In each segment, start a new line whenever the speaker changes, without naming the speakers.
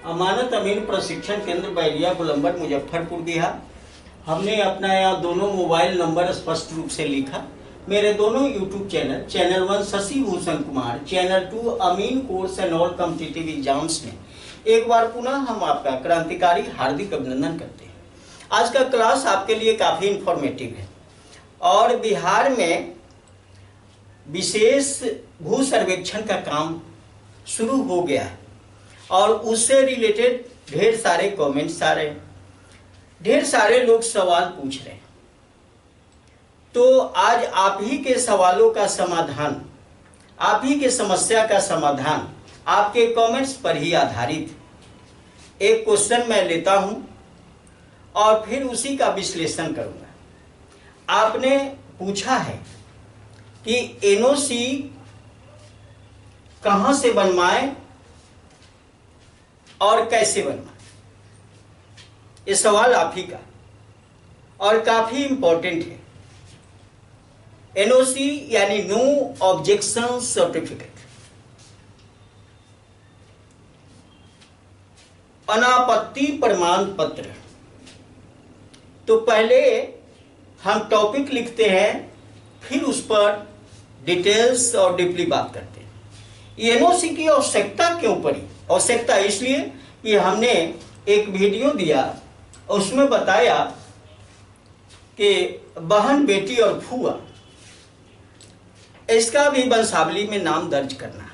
अमानत अमीन प्रशिक्षण केंद्र बैरिया गोलंबर मुजफ्फरपुर बिहार। हमने अपना यहाँ दोनों मोबाइल नंबर स्पष्ट रूप से लिखा। मेरे दोनों YouTube channel, channel 1 Shashi Bhushan Kumar, channel 2 अमीन course and all competitive exams में एक बार पुनः हम आपका क्रांतिकारी हार्दिक अभिनंदन करते हैं। आज का क्लास आपके लिए काफ़ी इंफॉर्मेटिव है और बिहार में विशेष भू सर्वेक्षण का काम शुरू हो गया है और उससे रिलेटेड ढेर सारे कमेंट्स आ रहे हैं, ढेर सारे लोग सवाल पूछ रहे हैं। तो आज आप ही के सवालों का समाधान, आप ही के समस्या का समाधान आपके कमेंट्स पर ही आधारित है। एक क्वेश्चन मैं लेता हूं और फिर उसी का विश्लेषण करूंगा। आपने पूछा है कि एनओसी कहां से बनवाएं और कैसे बनवाएं। ये सवाल आप ही का और काफी इंपॉर्टेंट है। एनओसी यानी नो ऑब्जेक्शन सर्टिफिकेट, अनापत्ति प्रमाण पत्र। तो पहले हम टॉपिक लिखते हैं, फिर उस पर डिटेल्स और डीपली बात करते हैं। एनओसी की आवश्यकता क्यों पड़ी? आवश्यकता इसलिए कि हमने एक वीडियो दिया, उसमें बताया कि बहन, बेटी और फूआ, इसका भी वंशावली में नाम दर्ज करना है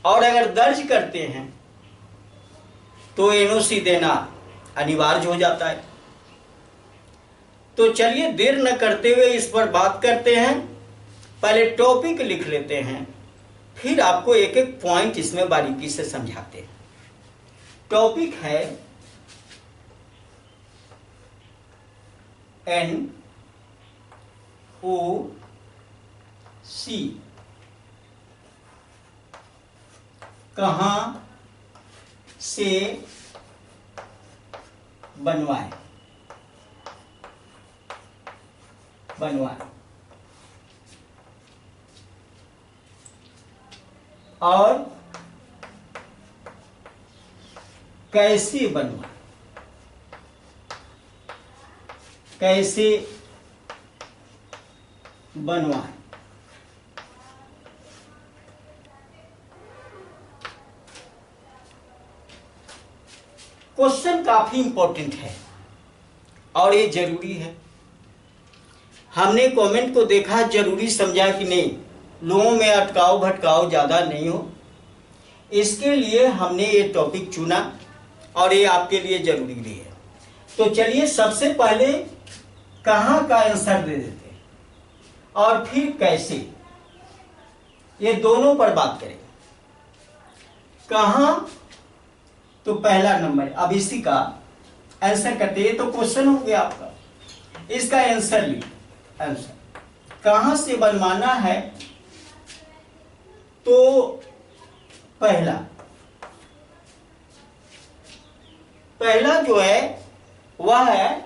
और अगर दर्ज करते हैं तो एनओसी देना अनिवार्य हो जाता है। तो चलिए देर न करते हुए इस पर बात करते हैं। पहले टॉपिक लिख लेते हैं, फिर आपको एक एक पॉइंट इसमें बारीकी से समझाते हैं। टॉपिक है एनओसी कहां से बनवाएं। और कैसे बनवाएं। क्वेश्चन काफी इंपॉर्टेंट है और ये जरूरी है। हमने कमेंट को देखा, जरूरी समझा कि नहीं, लोगों में अटकाव भटकाव ज्यादा नहीं हो, इसके लिए हमने ये टॉपिक चुना और ये आपके लिए जरूरी भी है। तो चलिए सबसे पहले कहां का आंसर दे देते हैं और फिर कैसे, ये दोनों पर बात करेंगे। कहां, तो पहला नंबर, अब इसी का आंसर करते हैं। तो क्वेश्चन हो गया आपका, इसका आंसर लिख। आंसर कहां से बनवाना है, तो पहला जो है वह है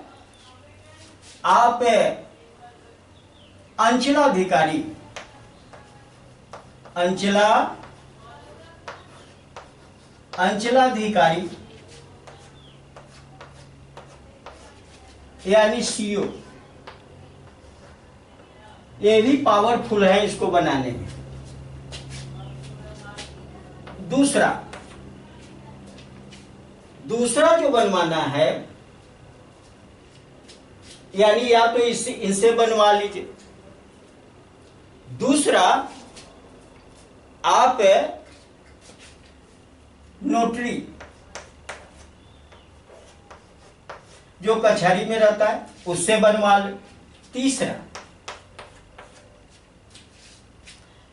आप अंचलाधिकारी, अंचलाधिकारी यानी सीओ, ये भी पावरफुल है इसको बनाने में। दूसरा जो बनवाना है, यानी या तो इनसे बनवा लीजिए। दूसरा, आप नोटरी जो कचहरी में रहता है उससे बनवा ले।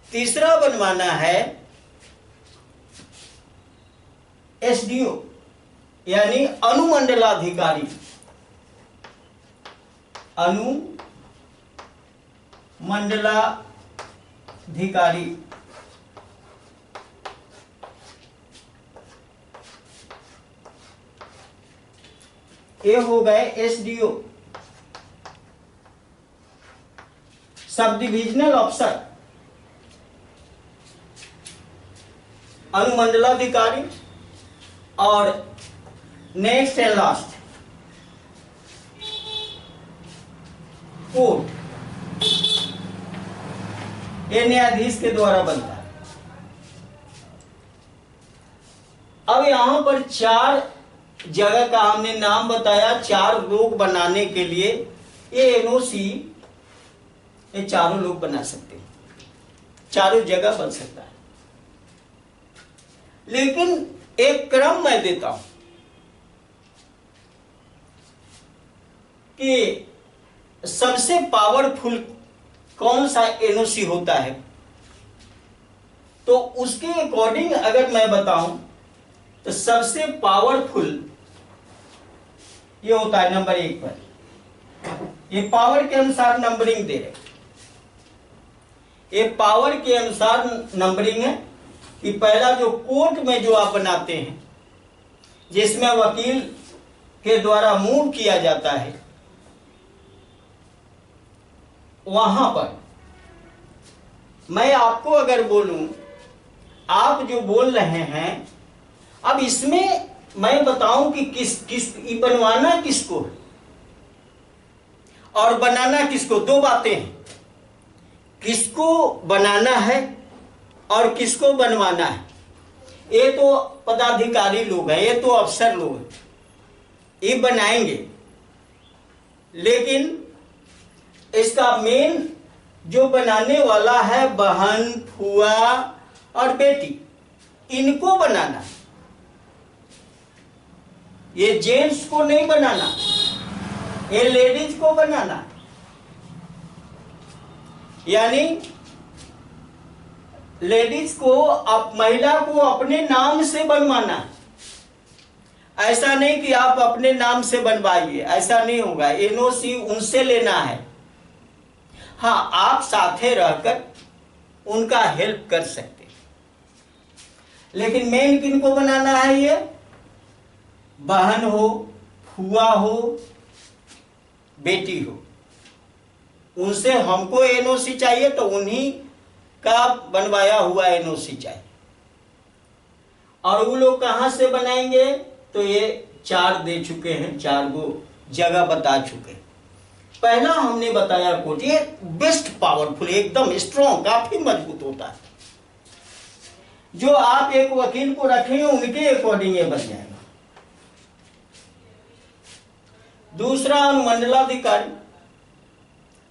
तीसरा बनवाना है एसडीओ यानी अनुमंडलाधिकारी, ये हो गए एसडीओ, सब डिविजनल अफसर, अनुमंडलाधिकारी और नेक्स्ट एंड लास्ट कोर्ट, ये न्यायाधीश के द्वारा बनता है। अब यहां पर 4 जगह का हमने नाम बताया, 4 लोग बनाने के लिए ये एनओसी, ये चारों लोग बना सकते हैं, चारों जगह बन सकता है। लेकिन एक क्रम मैं देता हूं कि सबसे पावरफुल कौन सा एनओसी होता है, तो उसके अकॉर्डिंग अगर मैं बताऊं तो सबसे पावरफुल ये होता है नंबर 1 पर। ये पावर के अनुसार नंबरिंग दे रहे, ये पावर के अनुसार नंबरिंग है कि पहला जो कोर्ट में जो आप बनाते हैं, जिसमें वकील के द्वारा मूव किया जाता है, वहां पर मैं आपको अगर बोलूं, आप जो बोल रहे हैं, अब इसमें मैं बताऊं कि किस बनवाना किसको है और बनाना किसको, 2 बातें हैं। किसको बनाना है और किसको बनवाना है, ये तो पदाधिकारी लोग हैं, ये तो अफसर लोग हैं, ये बनाएंगे। लेकिन इसका मेन जो बनाने वाला है बहन, फुआ और बेटी, इनको बनाना है। ये जेंट्स को नहीं बनाना, ये लेडीज को बनाना। यानी लेडीज को, महिला को अपने नाम से बनवाना। ऐसा नहीं कि आप अपने नाम से बनवाइए, ऐसा नहीं होगा। एनओसी उनसे लेना है। हाँ, आप साथे रहकर उनका हेल्प कर सकते, लेकिन मेन किनको बनाना है? ये बहन हो, फुआ हो, बेटी हो, उनसे हमको एनओसी चाहिए तो उन्हीं का बनवाया हुआ एनओसी चाहिए। और वो लोग कहां से बनाएंगे? तो ये 4 दे चुके हैं, 4 गो जगह बता चुके हैं। पहला हमने बताया कोर्ट, ये बेस्ट पावरफुल, एकदम स्ट्रॉन्ग, काफी मजबूत होता है। जो आप एक वकील को रखेंगे उनके अकॉर्डिंग ये बन जाएगा। दूसरा अनुमंडलाधिकारी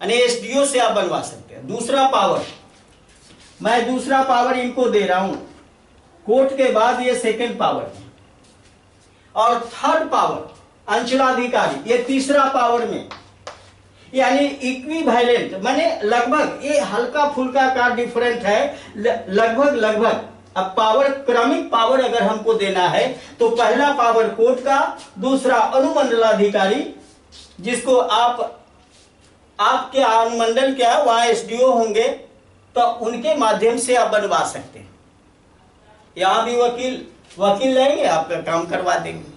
यानी एसडीओ से आप बनवा सकते हैं। दूसरा पावर, मैं दूसरा पावर इनको दे रहा हूं, कोर्ट के बाद ये सेकंड पावर है। और थर्ड पावर अंचलाधिकारी, ये तीसरा पावर में, यानी इक्विवेलेंट, माने लगभग, ये हल्का फुल्का का डिफरेंट है, लगभग। अब पावर, क्रमिक पावर अगर हमको देना है तो पहला पावर कोर्ट का, दूसरा अनुमंडलाधिकारी, जिसको आपके अनुमंडल क्या है वहां एसडीओ होंगे, तो उनके माध्यम से आप बनवा सकते हैं। यहां भी वकील रहेंगे, आपका काम करवा देंगे,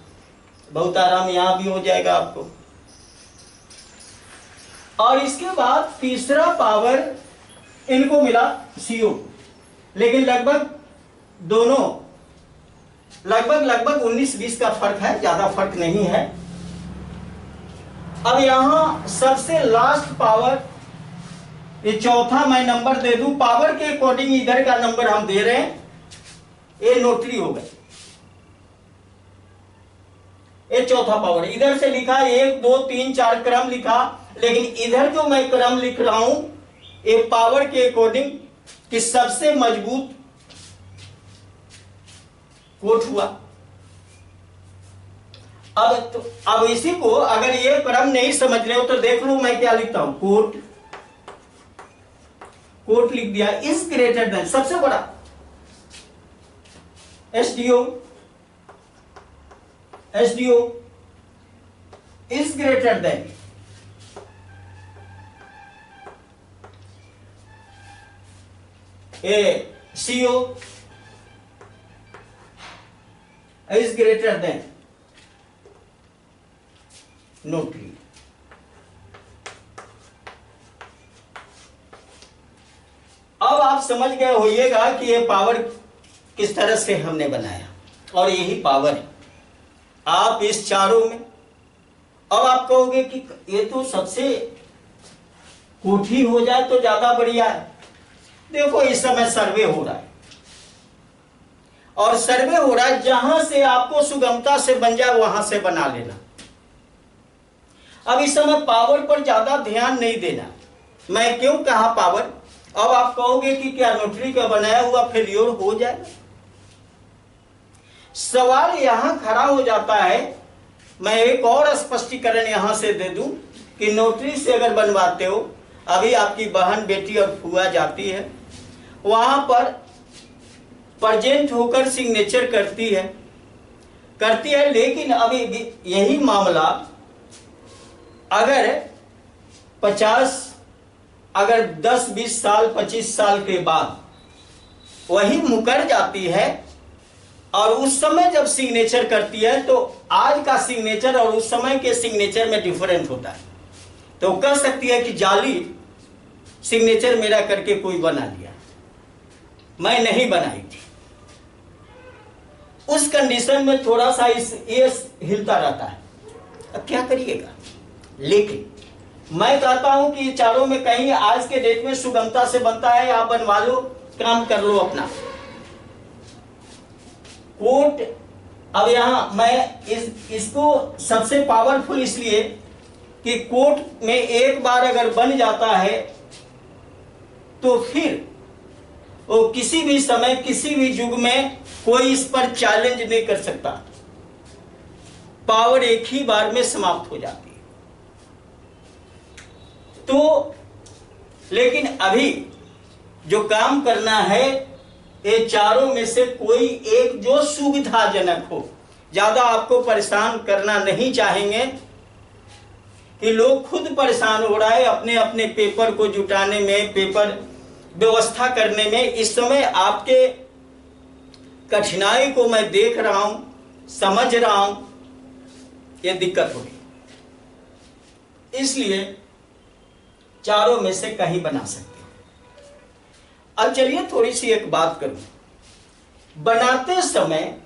बहुत आराम यहां भी हो जाएगा आपको। और इसके बाद तीसरा पावर इनको मिला सीओ, लेकिन लगभग दोनों लगभग 19-20 का फर्क है, ज्यादा फर्क नहीं है। अब यहां सबसे लास्ट पावर, ये चौथा मैं नंबर दे दूं, पावर के अकॉर्डिंग इधर का नंबर हम दे रहे हैं, ये नोटरी हो गए। ये चौथा पावर, इधर से लिखा 1 2 3 4 क्रम लिखा, लेकिन इधर जो मैं क्रम लिख रहा हूं ये पावर के अकॉर्डिंग कि सबसे मजबूत कोर्ट हुआ। अब इसी को अगर ये क्रम नहीं समझ रहे हो तो देख लो मैं क्या लिखता हूं, कोर्ट लिख दिया, इज ग्रेटर देन, सबसे बड़ा SDO is greater than A CO is greater than notary। अब आप समझ गए होइएगा कि ये पावर किस तरह से हमने बनाया, और यही पावर है। आप इस चारों में, अब आप कहोगे कि ये तो सबसे कोठी हो जाए तो ज्यादा बढ़िया है। देखो इस समय सर्वे हो रहा है, और सर्वे हो रहा है जहां से आपको सुगमता से बन जाए वहां से बना लेना। अब इस समय पावर पर ज्यादा ध्यान नहीं देना। मैं क्यों कहा पावर? अब आप कहोगे कि क्या नोटरी का बनाया हुआ फेल्योर हो जाएगा? सवाल यहां खड़ा हो जाता है। मैं एक और स्पष्टीकरण यहां से दे दूं कि नोटरी से अगर बनवाते हो, अभी आपकी बहन, बेटी और फुआ जाती है, वहां पर प्रेजेंट होकर सिग्नेचर करती है, लेकिन अभी यही मामला अगर 10-20 साल 25 साल के बाद वही मुकर जाती है, और उस समय जब सिग्नेचर करती है तो आज का सिग्नेचर और उस समय के सिग्नेचर में डिफरेंट होता है, तो कह सकती है कि जाली सिग्नेचर मेरा करके कोई बना लिया, मैं नहीं बनाई थी। उस कंडीशन में थोड़ा सा ये हिलता रहता है। अब क्या करिएगा? लेकिन मैं कहता हूं कि चारों में कहीं आज के डेट में सुगमता से बनता है, आप बनवा लो, काम कर लो अपना। कोर्ट, अब यहां मैं इसको सबसे पावरफुल इसलिए कि कोर्ट में एक बार अगर बन जाता है तो फिर वो किसी भी समय किसी भी युग में कोई इस पर चैलेंज नहीं कर सकता। पावर एक ही बार में समाप्त हो जाती है। तो लेकिन अभी जो काम करना है, ये चारों में से कोई एक जो सुविधाजनक हो। ज्यादा आपको परेशान करना नहीं चाहेंगे कि लोग खुद परेशान हो रहा है अपने अपने पेपर को जुटाने में, पेपर व्यवस्था करने में। इस समय आपके कठिनाई को मैं देख रहा हूं, समझ रहा हूं, ये दिक्कत होगी। इसलिए चारों में से कहीं बना सकते हैं। अब चलिए थोड़ी सी एक बात करूं। बनाते समय,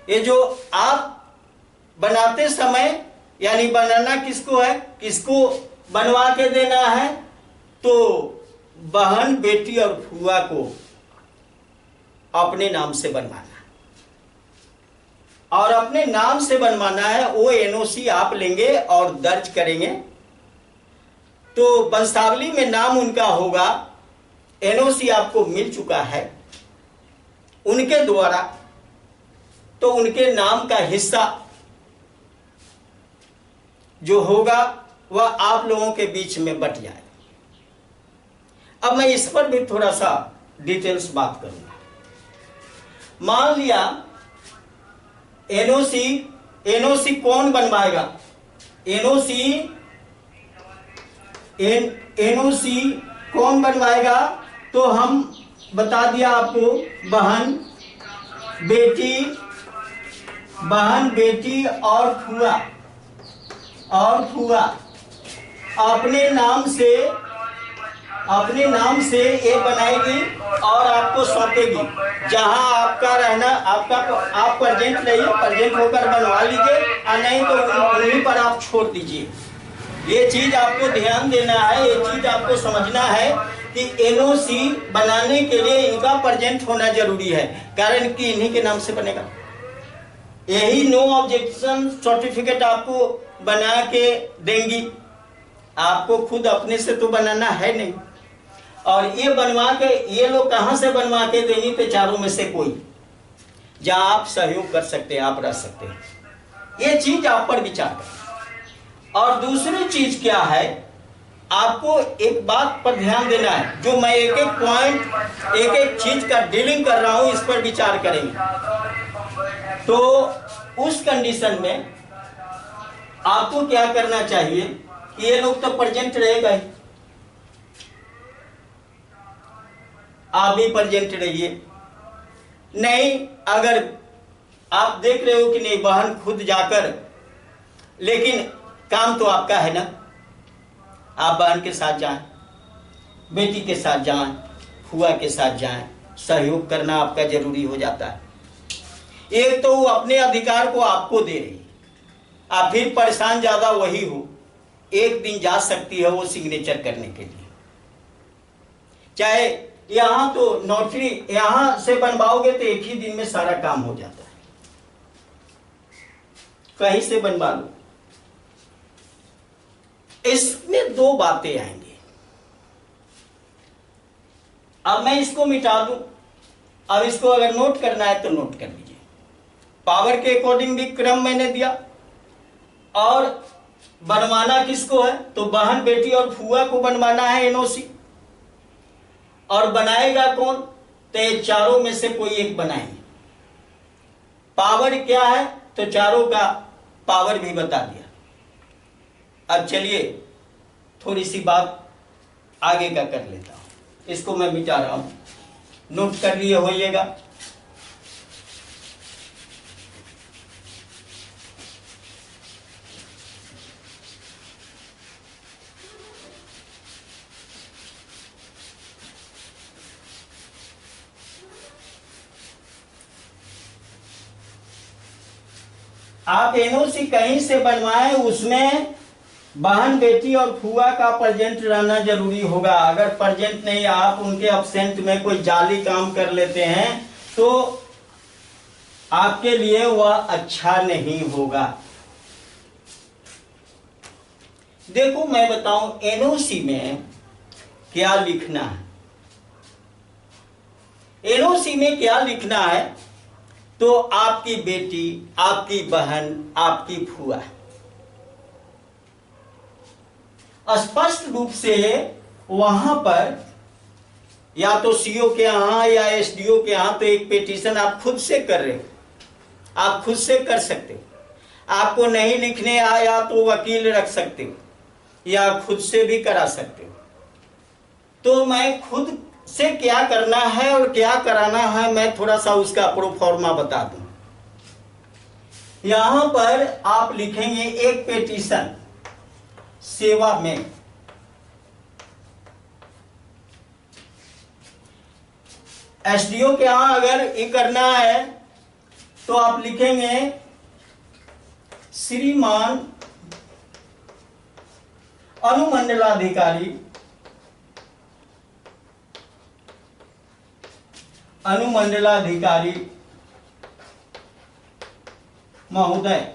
ये जो आप बनाते समय, यानी बनाना किसको है, किसको बनवा के देना है? तो बहन, बेटी और फुआ को अपने नाम से बनवाना, और अपने नाम से बनवाना है। वो एनओसी आप लेंगे और दर्ज करेंगे, तो वंशावली में नाम उनका होगा। एनओसी आपको मिल चुका है उनके द्वारा, तो उनके नाम का हिस्सा जो होगा वह आप लोगों के बीच में बट जाए। अब मैं इस पर भी थोड़ा सा डिटेल्स बात करूंगा। मान लिया एनओसी कौन बनवाएगा? एनओसी कौन बनवाएगा? तो हम बता दिया आपको, बहन, बेटी और फुआ अपने नाम से ये बनाएगी और आपको सौंपेगी। जहां आपका रहना, आप प्रेजेंट रहिए, प्रेजेंट होकर बनवा लीजिए, और नहीं तो उन्हीं पर आप छोड़ दीजिए। ये चीज आपको ध्यान देना है, ये चीज आपको समझना है कि एनओसी बनाने के लिए इनका प्रेजेंट होना जरूरी है, कारण कि इन्हीं के नाम से बनेगा। यही नो ऑब्जेक्शन सर्टिफिकेट आपको बना के देंगी, आपको खुद अपने से तो बनाना है नहीं। और ये बनवा के, ये लोग कहां से बनवा के देंगी? तो चारों में से कोई जहां आप सहयोग कर सकते हैं, आप रह सकते हैं। ये चीज आप पर विचार करें। और दूसरी चीज क्या है, आपको एक बात पर ध्यान देना है, जो मैं एक एक पॉइंट, एक एक चीज का डीलिंग कर रहा हूं, इस पर विचार करेंगे। तो उस कंडीशन में आपको क्या करना चाहिए कि ये लोग तो प्रेजेंट रहेगा ही, आप भी प्रेजेंट रहिए। नहीं, अगर आप देख रहे हो कि नहीं बहन खुद जाकर, लेकिन काम तो आपका है ना, आप बहन के साथ जाएं, बेटी के साथ जाएं, फुआ के साथ जाएं, सहयोग करना आपका जरूरी हो जाता है। एक तो वो अपने अधिकार को आपको दे रही है, आप फिर परेशान ज्यादा वही हो। एक दिन जा सकती है वो सिग्नेचर करने के लिए, चाहे यहां तो नोटरी यहां से बनवाओगे तो एक ही दिन में सारा काम हो जाता है, कहीं से बनवा लो। इसमें दो बातें आएंगी। अब मैं इसको मिटा दूं, अब इसको अगर नोट करना है तो नोट कर लीजिए। पावर के अकॉर्डिंग भी क्रम मैंने दिया, और बनवाना किसको है तो बहन बेटी और फुआ को बनवाना है एनओसी। और बनाएगा कौन तो ये चारों में से कोई एक बनाएंगे। पावर क्या है तो चारों का पावर भी बता दिया। अब चलिए थोड़ी सी बात आगे का कर लेता हूं, इसको मैं मिटा रहा हूं, नोट कर लिए होइएगा। आप एनओसी कहीं से बनवाएं, उसमें बहन बेटी और फुआ का प्रेजेंट रहना जरूरी होगा। अगर प्रेजेंट नहीं, आप उनके अब्सेंट में कोई जाली काम कर लेते हैं तो आपके लिए वह अच्छा नहीं होगा। देखो मैं बताऊं एनओसी में क्या लिखना है। एनओसी में क्या लिखना है तो आपकी बेटी, आपकी बहन, आपकी फुआ, स्पष्ट रूप से वहां पर या तो सीओ के यहां या एसडीओ के यहां तो एक पिटीशन आप खुद से कर रहे हो, आप खुद से कर सकते हो। आपको नहीं लिखने आया तो वकील रख सकते हो या खुद से भी करा सकते हो। तो मैं खुद से क्या करना है और क्या कराना है मैं थोड़ा सा उसका प्रोफॉर्मा बता दूं। यहां पर आप लिखेंगे एक पिटीशन सेवा में, एसडीओ के यहां अगर ये करना है तो आप लिखेंगे श्रीमान अनुमंडलाधिकारी, अनुमंडलाधिकारी महोदय,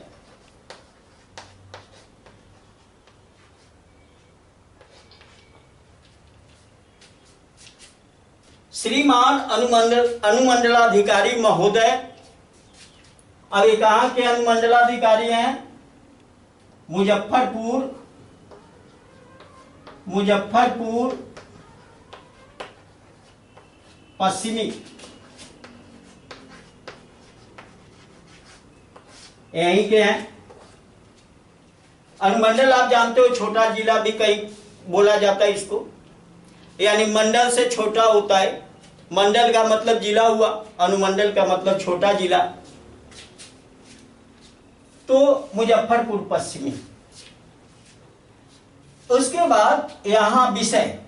श्रीमान अनुमंडलाधिकारी महोदय। अब ये कहां के अनुमंडलाधिकारी हैं? मुजफ्फरपुर, मुजफ्फरपुर पश्चिमी, यहीं के हैं। अनुमंडल आप जानते हो छोटा जिला भी कहीं बोला जाता है इसको, यानी मंडल से छोटा होता है। मंडल का मतलब जिला हुआ, अनुमंडल का मतलब छोटा जिला। तो मुजफ्फरपुर पश्चिमी। उसके बाद यहां विषय,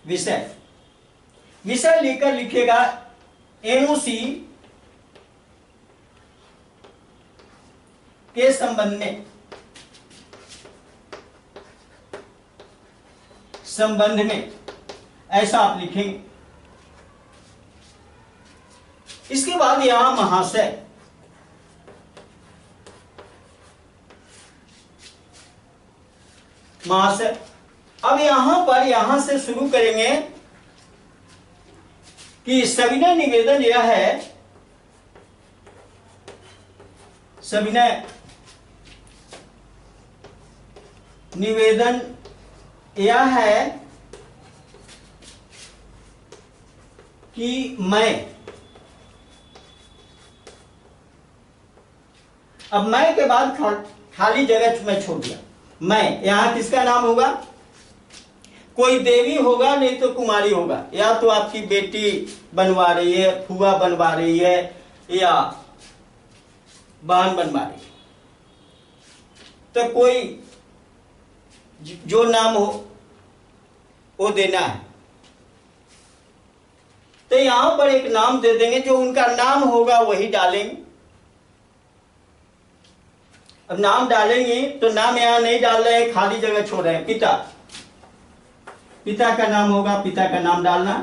विषय विषय लेकर लिखेगा एनओसी के संबंध में, संबंध में ऐसा आप लिखेंगे। इसके बाद यहां महाशय, महाशय। अब यहां पर यहां से शुरू करेंगे कि सविनय निवेदन यह है, सविनय निवेदन यह है कि मैं, अब मैं के बाद खाली जगह मैं छोड़ दिया। मैं यहां किसका नाम होगा? कोई देवी होगा, नहीं तो कुमारी होगा। या तो आपकी बेटी बनवा रही है, फुआ बनवा रही है, या बहन बनवा रही है, तो कोई जो नाम हो वो देना है। तो यहां पर एक नाम दे देंगे, जो उनका नाम होगा वही डालेंगे। अब नाम डालेंगे तो नाम यहां नहीं डाल रहे हैं, खाली जगह छोड़ रहे हैं। पिता, पिता का नाम होगा, पिता का नाम डालना।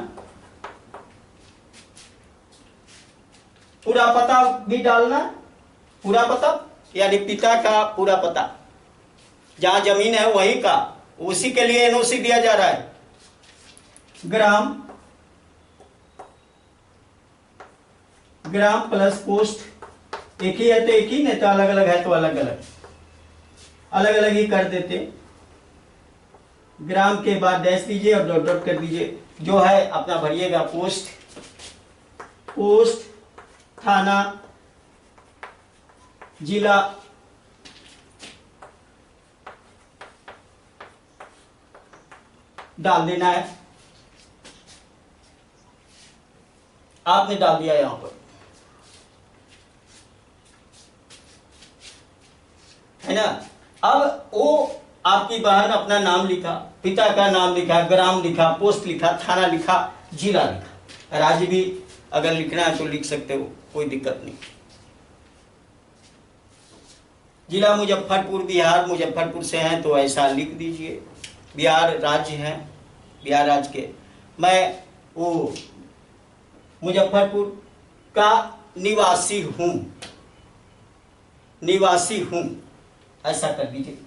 पूरा पता भी डालना, पूरा पता यानी पिता का पूरा पता, जहां जमीन है वहीं का, उसी के लिए एनओसी दिया जा रहा है। ग्राम, ग्राम प्लस पोस्ट, एक ही है तो एक ही, नहीं तो अलग अलग है तो अलग अलग, अलग अलग ही कर देते। ग्राम के बाद डैश दीजिए और डॉट डॉट कर दीजिए, जो है अपना भरिएगा। पोस्ट, पोस्ट, थाना, जिला, डाल देना है। आपने डाल दिया यहां पर, है ना। अब वो आपकी बहन अपना नाम लिखा, पिता का नाम लिखा, ग्राम लिखा, पोस्ट लिखा, थाना लिखा, जिला लिखा, राज्य भी अगर लिखना है तो लिख सकते हो, कोई दिक्कत नहीं। जिला मुजफ्फरपुर, बिहार, मुजफ्फरपुर से हैं तो ऐसा लिख दीजिए। बिहार राज्य है, बिहार राज्य के मैं वो मुजफ्फरपुर का निवासी हूं, निवासी हूं, ऐसा कर दीजिए।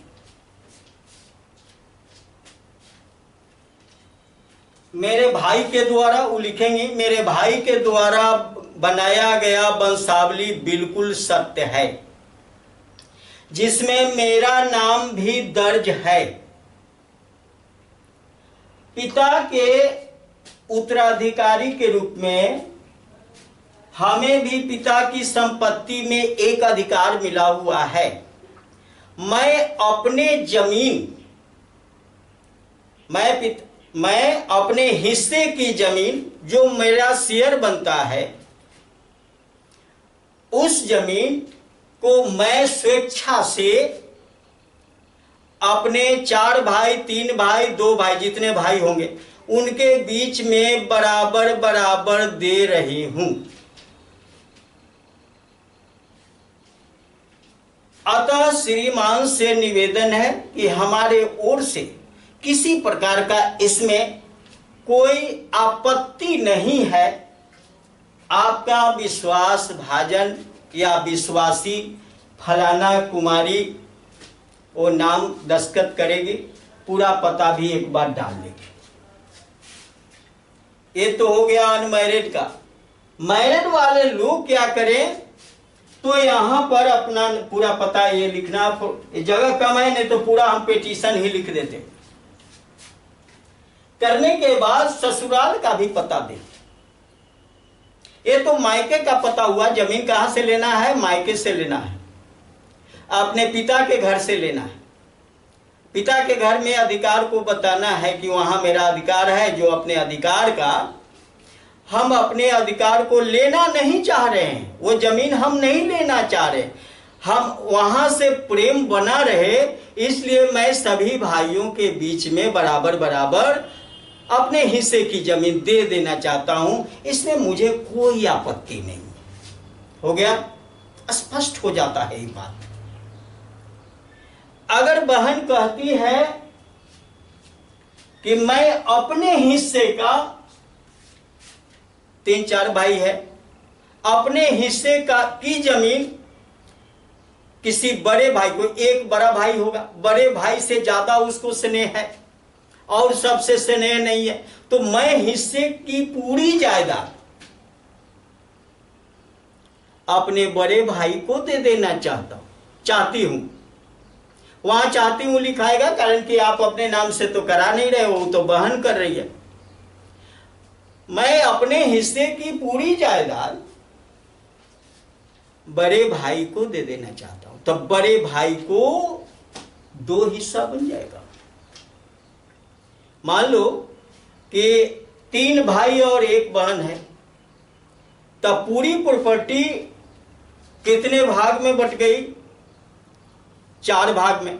मेरे भाई के द्वारा, वो लिखेंगे मेरे भाई के द्वारा बनाया गया वंशावली बिल्कुल सत्य है, जिसमें मेरा नाम भी दर्ज है। पिता के उत्तराधिकारी के रूप में हमें भी पिता की संपत्ति में एक अधिकार मिला हुआ है। मैं अपने जमीन, मैं अपने हिस्से की जमीन, जो मेरा शेयर बनता है, उस जमीन को मैं स्वेच्छा से अपने 4 भाई, 3 भाई, 2 भाई, जितने भाई होंगे उनके बीच में बराबर बराबर दे रही हूं। अतः श्रीमान से निवेदन है कि हमारे ओर से किसी प्रकार का इसमें कोई आपत्ति नहीं है। आपका विश्वास भाजन या विश्वासी फलाना कुमारी वो नाम दस्तखत करेगी, पूरा पता भी एक बार डाल देगी। ये तो हो गया अनमैरिड का। मैरिड वाले लोग क्या करें, तो यहां पर अपना पूरा पता ये लिखना, जगह कम है नहीं तो पूरा हम पिटीशन ही लिख देते। करने के बाद ससुराल का भी पता दे। ये तो मायके का पता हुआ, जमीन कहां से लेना है, मायके से लेना है, अपने पिता के घर से लेना है। पिता के घर में अधिकार को बताना है कि वहां मेरा अधिकार है, जो अपने अधिकार का, हम अपने अधिकार को लेना नहीं चाह रहे हैं, वो जमीन हम नहीं लेना चाह रहे, हम वहां से प्रेम बना रहे, इसलिए मैं सभी भाइयों के बीच में बराबर बराबर अपने हिस्से की जमीन दे देना चाहता हूं। इसमें मुझे कोई आपत्ति नहीं। हो गया, स्पष्ट हो जाता है ये बात। अगर बहन कहती है कि मैं अपने हिस्से का, 3-4 भाई है, अपने हिस्से का की जमीन किसी बड़े भाई को, एक बड़ा भाई होगा, बड़े भाई से ज्यादा उसको स्नेह है और सबसे स्नेह नहीं है, तो मैं हिस्से की पूरी जायदाद अपने बड़े भाई को दे देना चाहती हूं। वहां चाहती हूं लिखाएगा, कारण कि आप अपने नाम से तो करा नहीं रहे हो, तो बहन कर रही है। मैं अपने हिस्से की पूरी जायदाद बड़े भाई को दे देना चाहता हूं। तब बड़े भाई को 2 हिस्सा बन जाएगा। मान लो कि 3 भाई और 1 बहन है, तब पूरी प्रॉपर्टी कितने भाग में बट गई, 4 भाग में।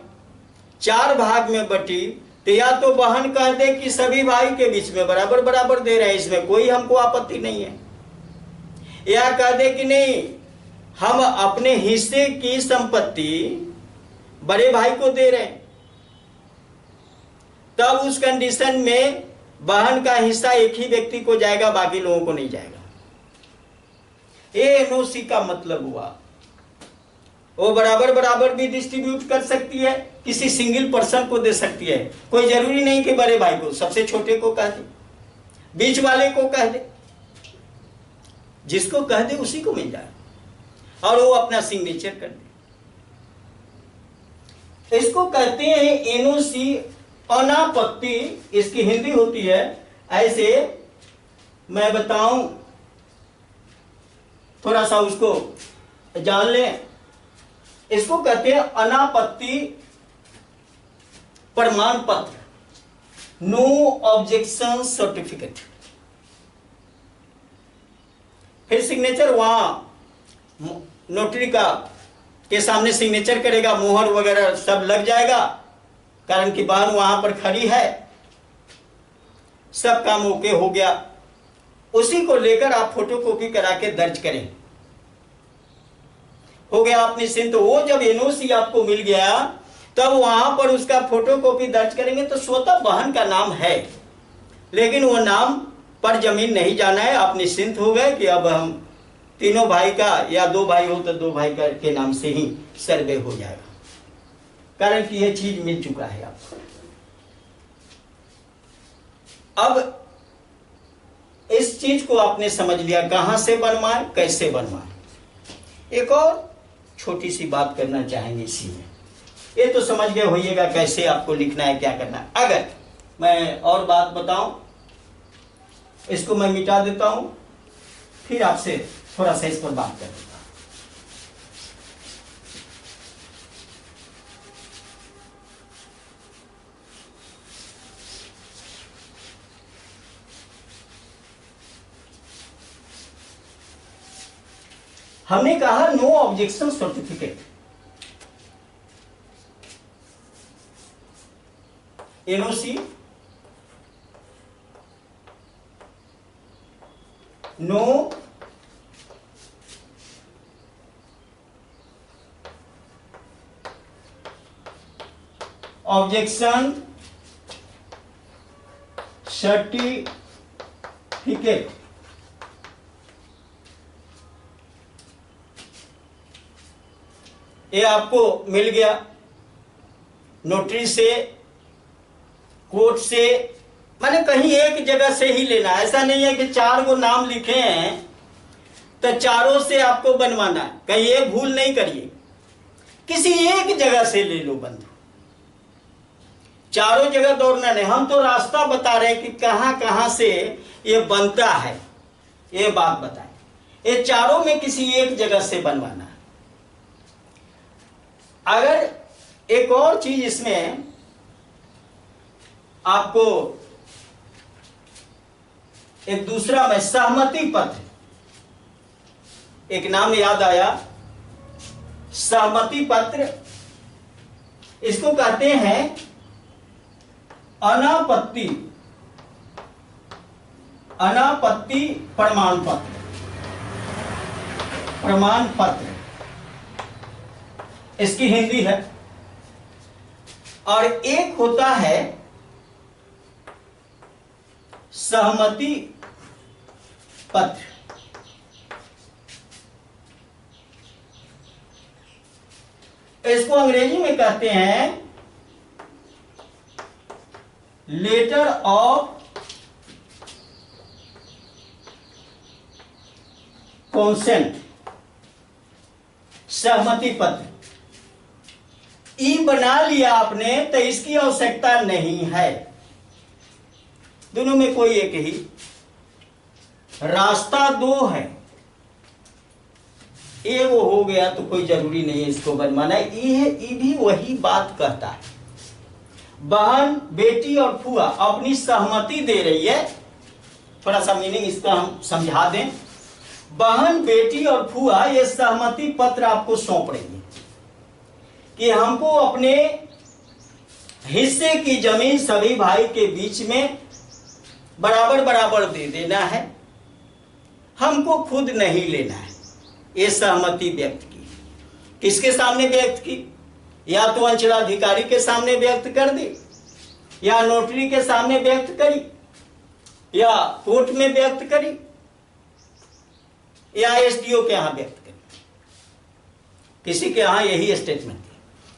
4 भाग में बटी तो या तो बहन कह दे कि सभी भाई के बीच में बराबर बराबर दे रहे हैं, इसमें कोई हमको आपत्ति नहीं है, या कह दे कि नहीं हम अपने हिस्से की संपत्ति बड़े भाई को दे रहे हैं, तब उस कंडीशन में बहन का हिस्सा एक ही व्यक्ति को जाएगा, बाकी लोगों को नहीं जाएगा। ये एनओसी का मतलब हुआ। वो बराबर बराबर भी डिस्ट्रीब्यूट कर सकती है, किसी सिंगल पर्सन को दे सकती है, कोई जरूरी नहीं कि बड़े भाई को, सबसे छोटे को कह दे, बीच वाले को कह दे, जिसको कह दे उसी को मिल जाए और वो अपना सिग्नेचर कर दे। इसको कहते हैं एनओसी, अनापत्ति इसकी हिंदी होती है। ऐसे मैं बताऊं, थोड़ा सा उसको जान लें। इसको कहते हैं अनापत्ति प्रमाण पत्र, नो ऑब्जेक्शन सर्टिफिकेट। फिर सिग्नेचर वहां नोटरी का के सामने सिग्नेचर करेगा, मोहर वगैरह सब लग जाएगा, कारण कि बहन वहां पर खड़ी है, सब काम ओके हो गया। उसी को लेकर आप फोटोकॉपी करा के दर्ज करें, हो गया आप निश्चिंत। तो वो जब एनओसी आपको मिल गया तब वहां पर उसका फोटोकॉपी दर्ज करेंगे तो स्वतः बहन का नाम है, लेकिन वो नाम पर जमीन नहीं जाना है। आप निश्चिंत हो गए कि अब हम तीनों भाई का, या दो भाई हो तो दो भाई का के नाम से ही सर्वे हो जाएगा, कारण कि यह चीज मिल चुका है आपको। अब इस चीज को आपने समझ लिया, कहां से बनवाए, कैसे बनवाए। एक और छोटी सी बात करना चाहेंगे इसी में। ये तो समझ गए होइएगा कैसे आपको लिखना है, क्या करना है। अगर मैं और बात बताऊं, इसको मैं मिटा देता हूं, फिर आपसे थोड़ा सा इस पर बात करेंगे। हमने कहा no objection certificate, NOC, no objection certificate. ये आपको मिल गया नोटरी से, कोर्ट से, माने कहीं एक जगह से ही लेना। ऐसा नहीं है कि 4 गो नाम लिखे हैं तो चारों से आपको बनवाना है, कहीं एक भूल नहीं करिए, किसी एक जगह से ले लो बंधु, चारों जगह दौड़ना नहीं। हम तो रास्ता बता रहे हैं कि कहां कहां से ये बनता है, ये बात बताएं। ये चारों में किसी एक जगह से बनवाना है। अगर एक और चीज इसमें आपको एक दूसरा में सहमति पत्र, एक नाम याद आया, सहमति पत्र। इसको कहते हैं अनापत्ति, अनापत्ति प्रमाण पत्र, प्रमाण पत्र इसकी हिंदी है। और एक होता है सहमति पत्र। इसको अंग्रेजी में कहते हैं लेटर ऑफ कॉन्सेंट, सहमति पत्र। ई बना लिया आपने तो इसकी आवश्यकता नहीं है, दोनों में कोई एक ही रास्ता, दो है, ये वो हो गया तो कोई जरूरी नहीं है इसको बनवाना। ये भी वही बात कहता है, बहन, बेटी और फुआ अपनी सहमति दे रही है। थोड़ा सा मीनिंग इसका हम समझा दें। बहन, बेटी और फुआ ये सहमति पत्र आपको सौंप रही है कि हमको अपने हिस्से की जमीन सभी भाई के बीच में बराबर बराबर दे देना है, हमको खुद नहीं लेना है। ये सहमति व्यक्त की। किसके सामने व्यक्त की? या तो अंचलाधिकारी के सामने व्यक्त कर दी, या नोटरी के सामने व्यक्त करी, या कोर्ट में व्यक्त करी, या एसडीओ के यहां व्यक्त करी। किसी के यहां यही स्टेटमेंट है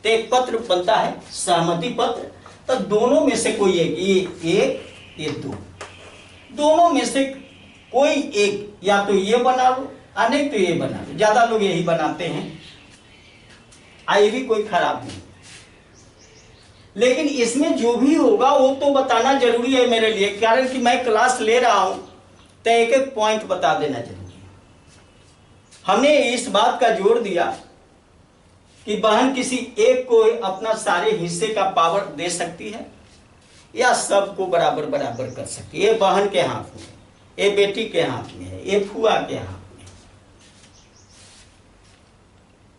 तो एक पत्र बनता है, सहमति पत्र। तो दोनों में से कोई एक, ये दो, दोनों में से कोई एक, या तो ये बना लो नहीं तो ये बना लो। ज्यादा लोग यही बनाते हैं, ये भी कोई खराब नहीं, लेकिन इसमें जो भी होगा वो तो बताना जरूरी है मेरे लिए, कारण कि मैं क्लास ले रहा हूं तो एक एक पॉइंट बता देना जरूरी है। हमने इस बात का जोर दिया कि बहन किसी एक को अपना सारे हिस्से का पावर दे सकती है या सबको बराबर बराबर कर सकती है। ये बहन के हाथ में, ये बेटी के हाथ में है, ये फुआ के हाथ में।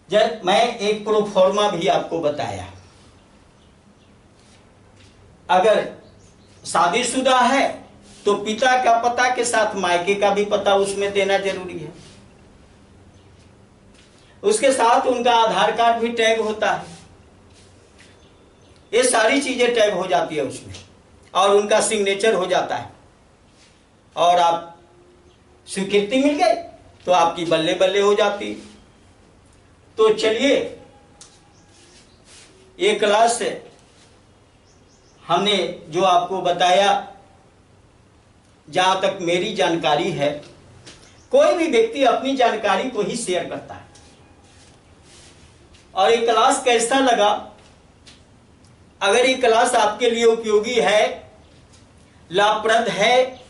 जब मैं एक प्रोफॉर्मा भी आपको बताया, अगर शादीशुदा है तो पिता का पता के साथ मायके का भी पता उसमें देना जरूरी है। उसके साथ उनका आधार कार्ड भी टैग होता है। ये सारी चीजें टैग हो जाती है उसमें, और उनका सिग्नेचर हो जाता है, और आप स्वीकृति मिल गई तो आपकी बल्ले बल्ले हो जाती है। तो चलिए, ये क्लास से हमने जो आपको बताया, जहां तक मेरी जानकारी है, कोई भी व्यक्ति अपनी जानकारी को ही शेयर करता है। और ये क्लास कैसा लगा? अगर ये क्लास आपके लिए उपयोगी है, लाभप्रद है,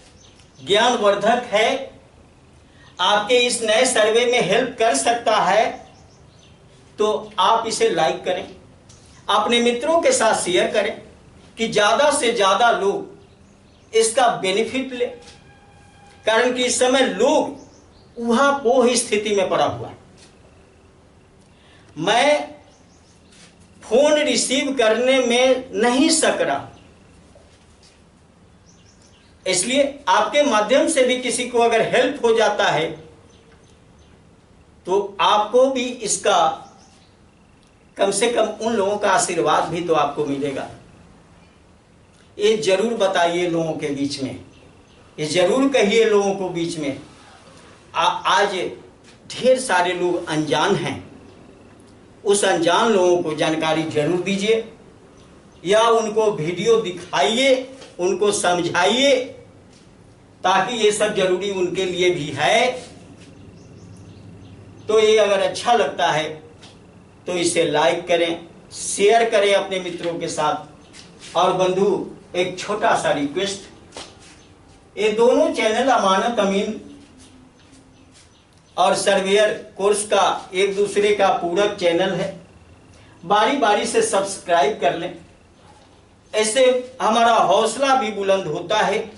ज्ञानवर्धक है, आपके इस नए सर्वे में हेल्प कर सकता है, तो आप इसे लाइक करें, अपने मित्रों के साथ शेयर करें कि ज्यादा से ज्यादा लोग इसका बेनिफिट ले। कारण कि इस समय लोग ऊहापोह स्थिति में पड़ा हुआ है। मैं फोन रिसीव करने में नहीं सक रहा, इसलिए आपके माध्यम से भी किसी को अगर हेल्प हो जाता है तो आपको भी इसका कम से कम उन लोगों का आशीर्वाद भी तो आपको मिलेगा। ये जरूर बताइए लोगों के बीच में, ये जरूर कहिए लोगों को बीच में। आज ढेर सारे लोग अनजान हैं, उस अनजान लोगों को जानकारी जरूर दीजिए, या उनको वीडियो दिखाइए, उनको समझाइए, ताकि ये सब जरूरी उनके लिए भी है। तो ये अगर अच्छा लगता है तो इसे लाइक करें, शेयर करें अपने मित्रों के साथ। और बंधु, एक छोटा सा रिक्वेस्ट, ये दोनों चैनल अमानत अमीन और सर्वेयर कोर्स का एक दूसरे का पूरक चैनल है। बारी बारी से सब्सक्राइब कर लें, ऐसे हमारा हौसला भी बुलंद होता है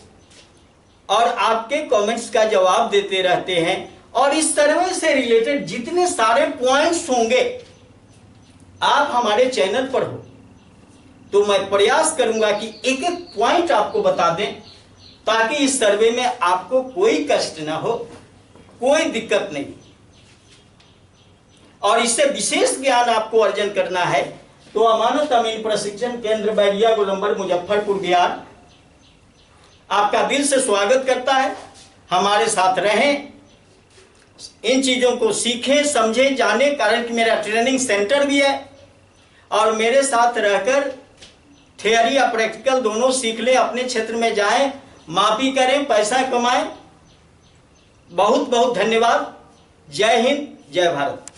और आपके कमेंट्स का जवाब देते रहते हैं। और इस सर्वे से रिलेटेड जितने सारे पॉइंट्स होंगे आप हमारे चैनल पर हो, तो मैं प्रयास करूंगा कि एक एक पॉइंट आपको बता दें, ताकि इस सर्वे में आपको कोई कष्ट ना हो, कोई दिक्कत नहीं। और इससे विशेष ज्ञान आपको अर्जन करना है तो अमानत अमीन प्रशिक्षण केंद्र बैरिया गोलंबर मुजफ्फरपुर बिहार आपका दिल से स्वागत करता है। हमारे साथ रहें, इन चीजों को सीखें, समझें, जानें। कारण कि मेरा ट्रेनिंग सेंटर भी है और मेरे साथ रहकर थियरी या प्रैक्टिकल दोनों सीख लें, अपने क्षेत्र में जाएं, मापी करें, पैसा कमाएं। बहुत बहुत धन्यवाद। जय हिंद, जय भारत।